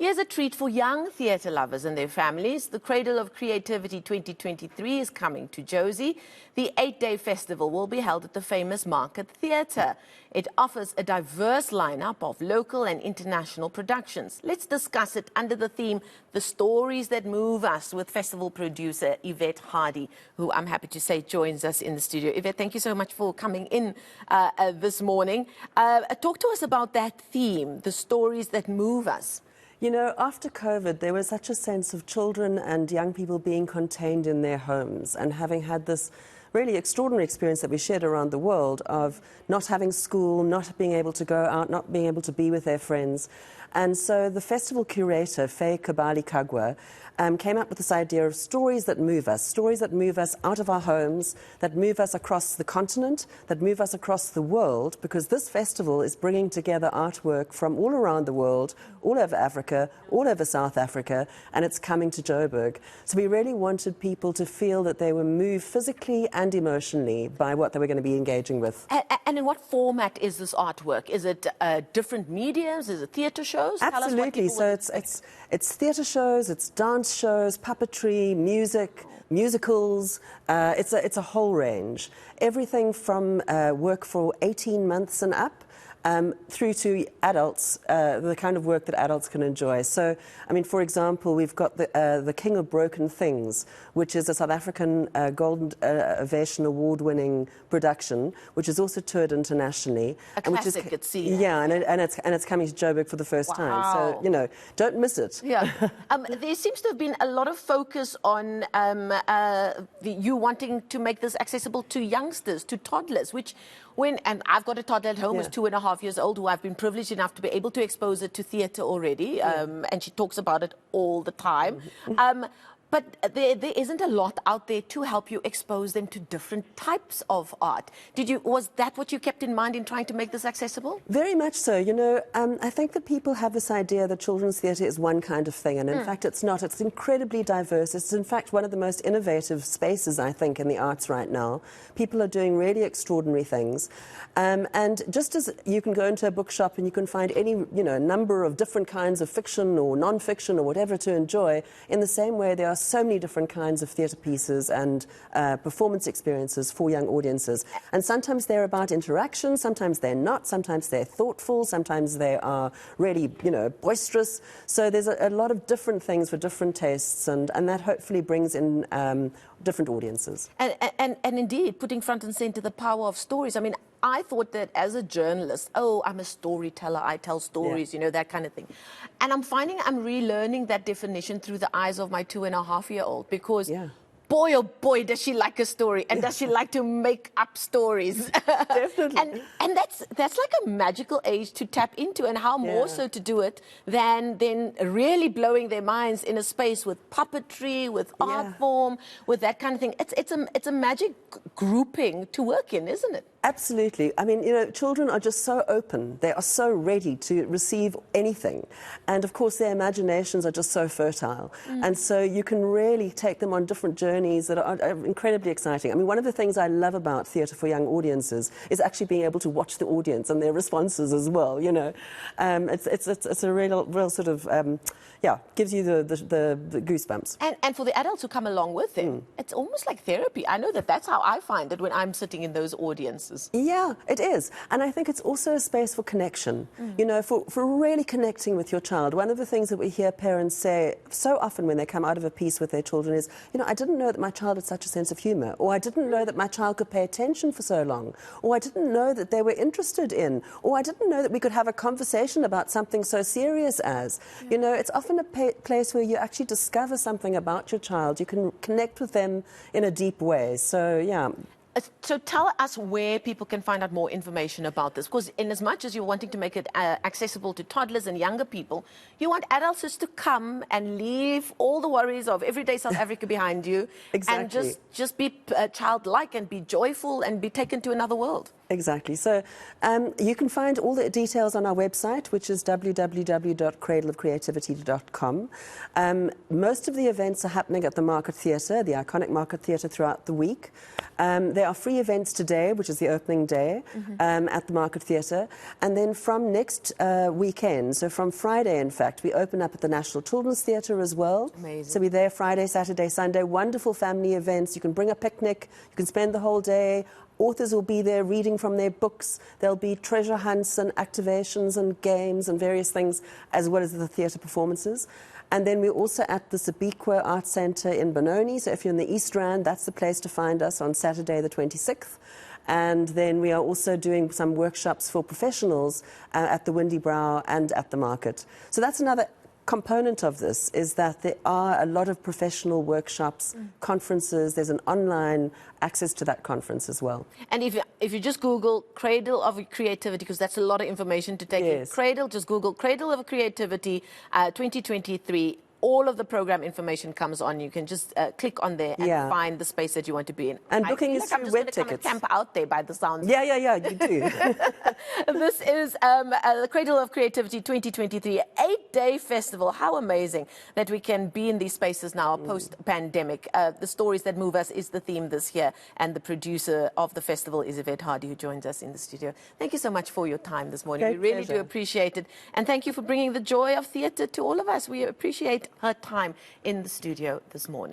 Here's a treat for young theatre lovers and their families. The Cradle of Creativity 2023 is coming to Jozi. The 8-day festival will be held at the famous Market Theatre. It offers a diverse lineup of local and international productions. Let's discuss it under the theme, The Stories That Move Us, with festival producer Yvette Hardie, who I'm happy to say joins us in the studio. Yvette, thank you so much for coming in this morning. Talk to us about that theme, The Stories That Move Us. You know, after COVID, there was such a sense of children and young people being contained in their homes and having had this really extraordinary experience that we shared around the world of not having school, not being able to go out, not being able to be with their friends. And so the festival curator, Faye Kabali Kagwa, came up with this idea of stories that move us out of our homes, that move us across the continent, that move us across the world, because this festival is bringing together artwork from all around the world, all over Africa, all over South Africa, and it's coming to Joburg. So we really wanted people to feel that they were moved physically and emotionally by what they were going to be engaging with. And in what format is this artwork? Is it different mediums? Is it theatre shows? Absolutely. So it's theatre shows, it's dance shows, puppetry, music, musicals. It's a whole range. Everything from work for 18 months and up, through to adults, the kind of work that adults can enjoy. So, I mean, for example, we've got the King of Broken Things, which is a South African Golden Ovation Award-winning production, which is also toured internationally. A classic, it seems. Yeah, and it's coming to Joburg for the first time. So, you know, don't miss it. Yeah. There seems to have been a lot of focus on you wanting to make this accessible to youngsters, to toddlers, and I've got a toddler at home who's 2.5 years old, who I've been privileged enough to be able to expose her to theatre already, and she talks about it all the time. But there isn't a lot out there to help you expose them to different types of art. Was that what you kept in mind in trying to make this accessible? Very much so. You know, I think that people have this idea that children's theatre is one kind of thing, and in fact it's not. It's incredibly diverse. It's in fact one of the most innovative spaces, I think, in the arts right now. People are doing really extraordinary things. And just as you can go into a bookshop and you can find any, number of different kinds of fiction or non-fiction or whatever to enjoy, in the same way there are so many different kinds of theatre pieces and performance experiences for young audiences. And sometimes they're about interaction, sometimes they're not, sometimes they're thoughtful, sometimes they are really, boisterous. So there's a lot of different things for different tastes, and that hopefully brings in different audiences. And indeed, putting front and centre the power of stories. I mean, I thought that as a journalist, I'm a storyteller, I tell stories, that kind of thing. And I'm finding I'm relearning that definition through the eyes of my 2.5-year-old, because boy, oh boy, does she like a story, and does she like to make up stories. Definitely. and that's like a magical age to tap into, and how more so to do it than really blowing their minds in a space with puppetry, with art form, with that kind of thing. It's a magic grouping to work in, isn't it? Absolutely. I mean, children are just so open. They are so ready to receive anything. And, of course, their imaginations are just so fertile. And so you can really take them on different journeys that are incredibly exciting. I mean, one of the things I love about theatre for young audiences is actually being able to watch the audience and their responses as well, It's a real sort of, gives you the goosebumps. And for the adults who come along with them, it's almost like therapy. I know that's how I find it when I'm sitting in those audiences. Yeah, it is. And I think it's also a space for connection, for really connecting with your child. One of the things that we hear parents say so often when they come out of a piece with their children is, I didn't know that my child had such a sense of humour, or I didn't know that my child could pay attention for so long, or I didn't know that they were interested in, or I didn't know that we could have a conversation about something so serious as. It's often a place where you actually discover something about your child. You can connect with them in a deep way. So, yeah. So tell us where people can find out more information about this, because in as much as you're wanting to make it accessible to toddlers and younger people, you want adults just to come and leave all the worries of everyday South Africa behind you. Exactly. And just be childlike and be joyful and be taken to another world. Exactly. So you can find all the details on our website, which is www.cradleofcreativity.com. Most of the events are happening at the Market Theatre, the iconic Market Theatre, throughout the week. There are free events today, which is the opening day, at the Market Theatre. And then from next weekend, so from Friday, in fact, we open up at the National Children's Theatre as well. Amazing. So we're there Friday, Saturday, Sunday. Wonderful family events. You can bring a picnic. You can spend the whole day. Authors will be there reading from their books. There'll be treasure hunts and activations and games and various things, as well as the theatre performances. And then we're also at the Sabiqua Arts Centre in Benoni. So if you're in the East Rand, that's the place to find us on Saturday the 26th. And then we are also doing some workshops for professionals at the Windy Brow and at the market. So that's another component of this, is that there are a lot of professional workshops, conferences. There's an online access to that conference as well. And if you just Google Cradle of Creativity, because that's a lot of information to take in. Cradle, just Google Cradle of Creativity 2023. All of the program information comes on. You can just click on there and find the space that you want to be in. And booking is through web tickets. Camp out there by the sounds. Yeah, you do. This is the Cradle of Creativity 2023, 8-day festival. How amazing that we can be in these spaces now, post-pandemic. The stories that move us is the theme this year, and the producer of the festival is Yvette Hardie, who joins us in the studio. Thank you so much for your time this morning. Great we really pleasure. do appreciate it. And thank you for bringing the joy of theatre to all of us. We appreciate her time in the studio this morning.